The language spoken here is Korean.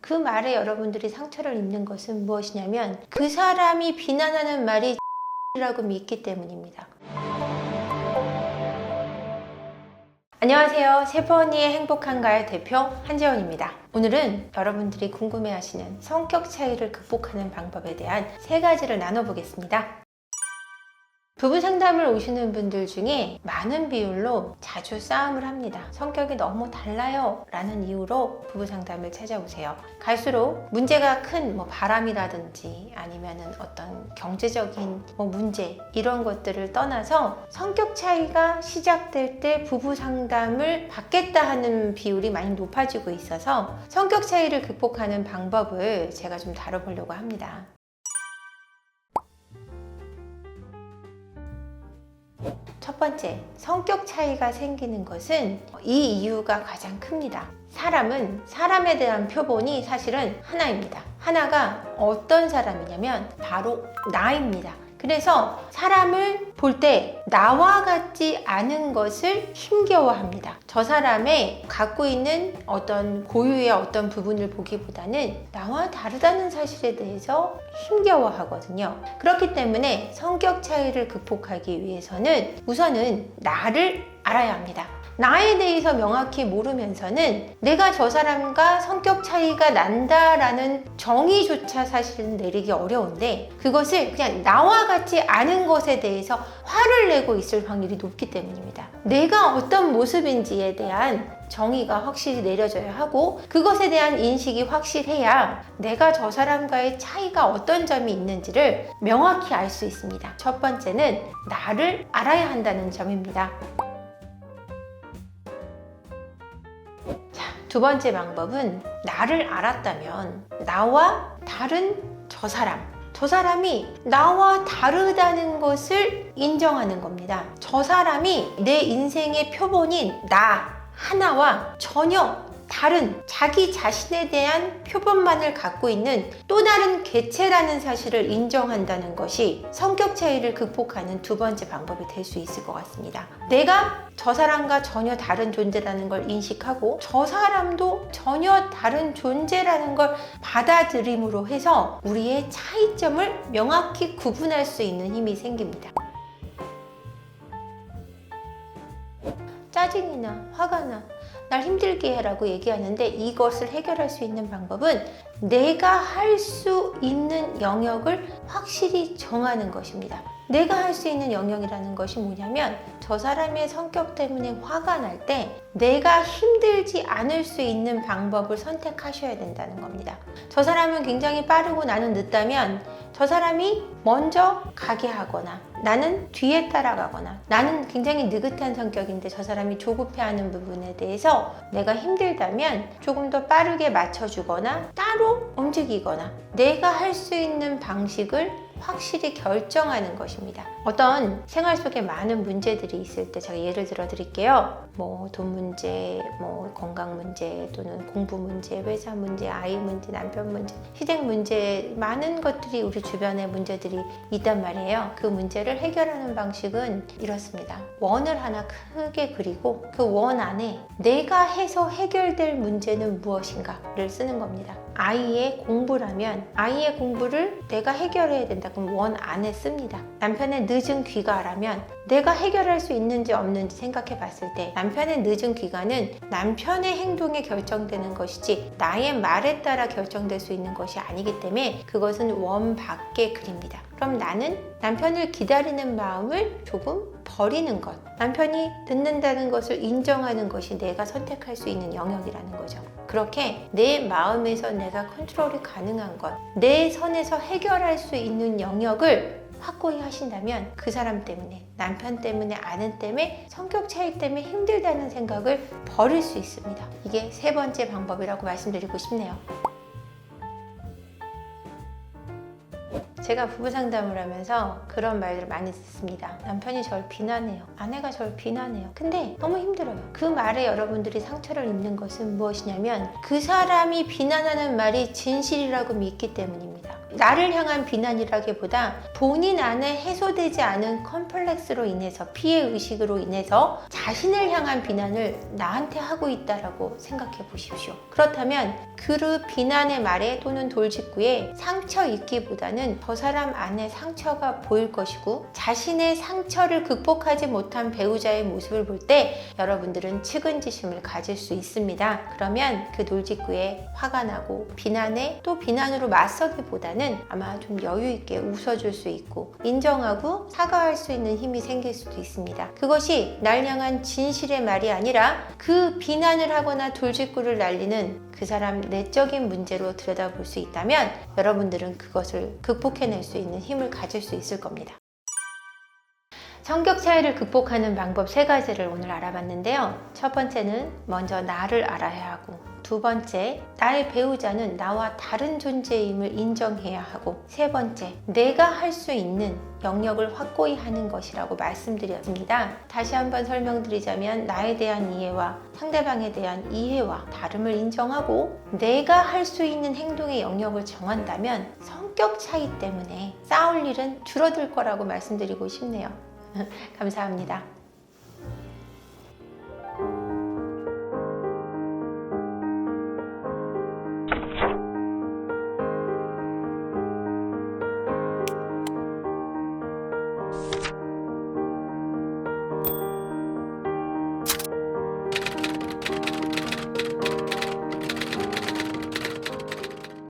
그 말에 여러분들이 상처를 입는 것은 무엇이냐면 그 사람이 비난하는 말이 라고 믿기 때문입니다. 안녕하세요. 세번이의 행복한가요 대표 한재원입니다. 오늘은 여러분들이 궁금해하시는 성격 차이를 극복하는 방법에 대한 3가지를 나눠보겠습니다. 부부 상담을 오시는 분들 중에 많은 비율로 자주 싸움을 합니다. 성격이 너무 달라요 라는 이유로 부부 상담을 찾아오세요. 갈수록 문제가 큰 바람이라든지 아니면은 어떤 경제적인 문제 이런 것들을 떠나서 성격 차이가 시작될 때 부부 상담을 받겠다 하는 비율이 많이 높아지고 있어서 성격 차이를 극복하는 방법을 제가 좀 다뤄보려고 합니다. 첫 번째, 성격 차이가 생기는 것은 이 이유가 가장 큽니다. 사람은 사람에 대한 표본이 사실은 하나입니다. 하나가 어떤 사람이냐면 바로 나입니다. 그래서 사람을 볼 때 나와 같지 않은 것을 힘겨워합니다. 저 사람의 갖고 있는 어떤 고유의 어떤 부분을 보기보다는 나와 다르다는 사실에 대해서 힘겨워하거든요. 그렇기 때문에 성격 차이를 극복하기 위해서는 우선은 나를 알아야 합니다. 나에 대해서 명확히 모르면서는 내가 저 사람과 성격 차이가 난다라는 정의조차 사실은 내리기 어려운데 그것을 그냥 나와 같지 않은 것에 대해서 화를 내고 있을 확률이 높기 때문입니다. 내가 어떤 모습인지에 대한 정의가 확실히 내려져야 하고 그것에 대한 인식이 확실해야 내가 저 사람과의 차이가 어떤 점이 있는지를 명확히 알 수 있습니다. 첫 번째는 나를 알아야 한다는 점입니다. 두 번째 방법은 나를 알았다면 나와 다른 저 사람이 나와 다르다는 것을 인정하는 겁니다. 저 사람이 내 인생의 표본인 나 하나와 전혀 다른 자기 자신에 대한 표본만을 갖고 있는 또 다른 개체라는 사실을 인정한다는 것이 성격 차이를 극복하는 두 번째 방법이 될 수 있을 것 같습니다. 내가 저 사람과 전혀 다른 존재라는 걸 인식하고 저 사람도 전혀 다른 존재라는 걸 받아들임으로 해서 우리의 차이점을 명확히 구분할 수 있는 힘이 생깁니다. 짜증이 나, 화가 나, 날 힘들게 해라고 얘기하는데 이것을 해결할 수 있는 방법은 내가 할 수 있는 영역을 확실히 정하는 것입니다. 내가 할 수 있는 영역이라는 것이 뭐냐면 저 사람의 성격 때문에 화가 날 때 내가 힘들지 않을 수 있는 방법을 선택하셔야 된다는 겁니다. 저 사람은 굉장히 빠르고 나는 늦다면 저 사람이 먼저 가게 하거나 나는 뒤에 따라가거나 나는 굉장히 느긋한 성격인데 저 사람이 조급해하는 부분에 대해서 내가 힘들다면 조금 더 빠르게 맞춰주거나 따로 움직이거나 내가 할 수 있는 방식을 확실히 결정하는 것입니다. 어떤 생활 속에 많은 문제들이 있을 때 제가 예를 들어 드릴게요. 돈 문제, 건강 문제 또는 공부 문제, 회사 문제, 아이 문제, 남편 문제, 시댁 문제 많은 것들이 우리 주변에 문제들이 있단 말이에요. 그 문제를 해결하는 방식은 이렇습니다. 원을 하나 크게 그리고 그 원 안에 내가 해서 해결될 문제는 무엇인가를 쓰는 겁니다. 아이의 공부라면 아이의 공부를 내가 해결해야 된다. 그럼 원 안에 씁니다. 남편의 늦은 귀가라면 내가 해결할 수 있는지 없는지 생각해 봤을 때 남편의 늦은 귀가는 남편의 행동에 결정되는 것이지 나의 말에 따라 결정될 수 있는 것이 아니기 때문에 그것은 원 밖에 그립니다. 그럼 나는 남편을 기다리는 마음을 조금 버리는 것, 남편이 늦는다는 것을 인정하는 것이 내가 선택할 수 있는 영역이라는 거죠. 그렇게 내 마음에서 내가 컨트롤이 가능한 것, 내 선에서 해결할 수 있는 영역을 확고히 하신다면 그 사람 때문에, 남편 때문에, 아내 때문에, 성격 차이 때문에 힘들다는 생각을 버릴 수 있습니다. 이게 3번째 방법이라고 말씀드리고 싶네요. 제가 부부 상담을 하면서 그런 말들을 많이 듣습니다. 남편이 저를 비난해요. 아내가 저를 비난해요. 근데 너무 힘들어요. 그 말에 여러분들이 상처를 입는 것은 무엇이냐면 그 사람이 비난하는 말이 진실이라고 믿기 때문입니다. 것입니다. 나를 향한 비난이라기보다 본인 안에 해소되지 않은 컴플렉스로 인해서, 피해의식으로 인해서 자신을 향한 비난을 나한테 하고 있다라고 생각해 보십시오. 그렇다면 그 비난의 말에 또는 돌직구에 상처 있기보다는 저 사람 안에 상처가 보일 것이고, 자신의 상처를 극복하지 못한 배우자의 모습을 볼 때 여러분들은 측은지심을 가질 수 있습니다. 그러면 그 돌직구에 화가 나고 비난에 또 비난으로 맞서기보다는 아마 좀 여유 있게 웃어줄 수 있고 인정하고 사과할 수 있는 힘이 생길 수도 있습니다. 그것이 날 향한 진실의 말이 아니라 그 비난을 하거나 돌직구를 날리는 그 사람 내적인 문제로 들여다볼 수 있다면 여러분들은 그것을 극복해낼 수 있는 힘을 가질 수 있을 겁니다. 성격 차이를 극복하는 방법 3가지를 오늘 알아봤는데요. 첫 번째는 먼저 나를 알아야 하고, 두 번째, 나의 배우자는 나와 다른 존재임을 인정해야 하고, 세 번째, 내가 할 수 있는 영역을 확고히 하는 것이라고 말씀드렸습니다. 다시 한번 설명드리자면 나에 대한 이해와 상대방에 대한 이해와 다름을 인정하고 내가 할 수 있는 행동의 영역을 정한다면 성격 차이 때문에 싸울 일은 줄어들 거라고 말씀드리고 싶네요. 감사합니다.